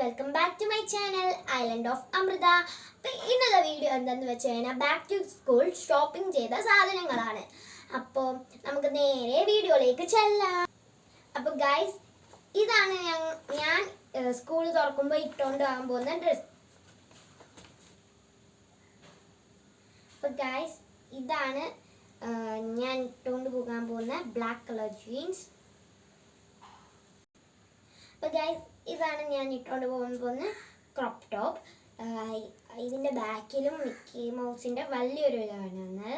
Welcome back to my channel island of Amrita. അപ്പോൾ ഇന്നത്തെ video എന്താണെന്ന് വെച്ച് കഴിഞ്ഞാൽ ബാക്ക് ടു സ്കൂൾ ഷോപ്പിംഗ് ചെയ്ത സാധനങ്ങളാണ്. അപ്പോൾ നമുക്ക് നേരെ വീഡിയോയിലേക്ക് ചെല്ലാം. അപ്പോൾ ഗൈസ്, ഇതാണ് ഞാൻ സ്കൂൾ തുറക്കുമ്പോൾ ഇട്ടുകൊണ്ട് പോകാൻ പോകുന്ന ഡ്രസ്സ്. അപ്പോൾ ഗൈസ്, ഇതാണ് ഞാൻ ഇട്ടുകൊണ്ട് പോകാൻ പോകുന്ന ബ്ലാക്ക് കളർ ജീൻസ്. അപ്പോൾ ഗൈസ്, ഇതാണ് ഞാൻ ഇട്ടുകൊണ്ട് പോകാൻ പോകുന്ന ക്രോപ്പ് ടോപ്പ്. ഇതിൻ്റെ ബാക്കിലും മിക്കി മൗസിൻ്റെ വലിയൊരു ഇതാണ്,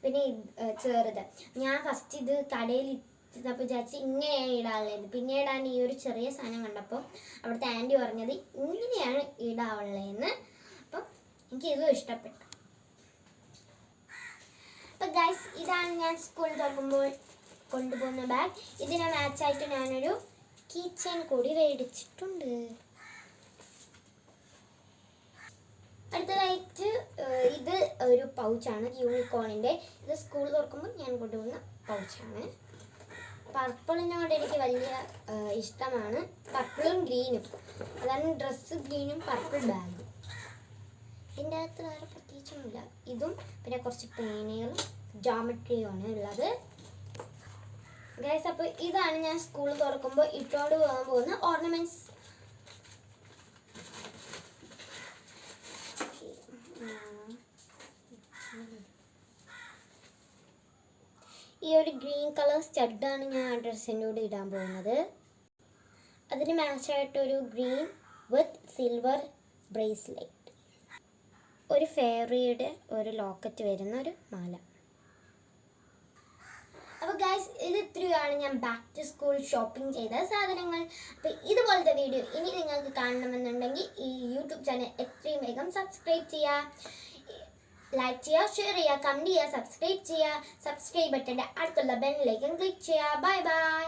പിന്നെ ചെറുത്. ഞാൻ ഫസ്റ്റ് ഇത് കടയിൽ ഇട്ടപ്പോൾ വിചാരിച്ച് ഇങ്ങനെയാണ് ഇടാനുള്ളത്. പിന്നീടാണ് ഈ ഒരു ചെറിയ സാധനം കണ്ടപ്പോൾ അവിടുത്തെ ആൻറ്റി പറഞ്ഞത് ഇങ്ങനെയാണ് ഇടാനുള്ളതെന്ന്. അപ്പം എനിക്കിതും ഇഷ്ടപ്പെട്ടു. അപ്പം ഗൈസ്, ഇതാണ് ഞാൻ സ്കൂളിൽ തുറക്കുമ്പോൾ കൊണ്ടുപോകുന്ന ബാഗ്. ഇതിനെ മാച്ചായിട്ട് ഞാനൊരു കീ ചെയിൻ കൂടി മേടിച്ചിട്ടുണ്ട്. അടുത്തതായിട്ട് ഇത് ഒരു പൗച്ചാണ്, യൂണിക്കോണിൻ്റെ. ഇത് സ്കൂൾ തുറക്കുമ്പോൾ ഞാൻ കൊണ്ടുപോകുന്ന പൗച്ചാണ്. പർപ്പിളിനോട് എനിക്ക് വലിയ ഇഷ്ടമാണ്, പർപ്പിളും ഗ്രീനും. അതാണ് ഡ്രസ്സ് ഗ്രീനും പർപ്പിൾ ബാഗും. ഇതിൻ്റെ അകത്ത് വേറെ പ്രത്യേകിച്ചൊന്നുമില്ല. ഇതും പിന്നെ കുറച്ച് പേനകളും ജോമെട്രിയുമാണ് ഉള്ളത്. ഗൈസ്, അപ്പോൾ ഇതാണ് ഞാൻ സ്കൂൾ തുറക്കുമ്പോൾ ഇട്ടുകൊണ്ട് പോകാൻ പോകുന്ന ഓർണമെന്റ്സ്. ഈ ഒരു ഗ്രീൻ കളർ സ്റ്റഡാണ് ഞാൻ ആ ഡ്രസ്സിൻ്റെ കൂടെ ഇടാൻ പോകുന്നത്. അതിന് മാച്ചായിട്ടൊരു ഗ്രീൻ വിത്ത് സിൽവർ ബ്രേസ്ലെറ്റ്, ഒരു ഫെയറിയുടെ ഒരു ലോക്കറ്റ് വരുന്ന ഒരു മാല. അപ്പോൾ ഗൈസ്, ഇത് ഇത്രയാണ് ഞാൻ ബാക്ക് ടു സ്കൂൾ ഷോപ്പിംഗ് ചെയ്ത സാധനങ്ങൾ. അപ്പോൾ ഇതുപോലത്തെ വീഡിയോ ഇനി നിങ്ങൾക്ക് കാണണമെന്നുണ്ടെങ്കിൽ ഈ യൂട്യൂബ് ചാനൽ എത്രയും വേഗം സബ്സ്ക്രൈബ് ചെയ്യുക, ലൈക്ക് ചെയ്യുക, ഷെയർ ചെയ്യുക, കമൻറ്റ് ചെയ്യുക, സബ്സ്ക്രൈബ് ചെയ്യുക. സബ്സ്ക്രൈബ് ബട്ടൻ്റെ അടുത്തുള്ള ബെല്ലിലേക്കും ക്ലിക്ക് ചെയ്യുക. Bye bye.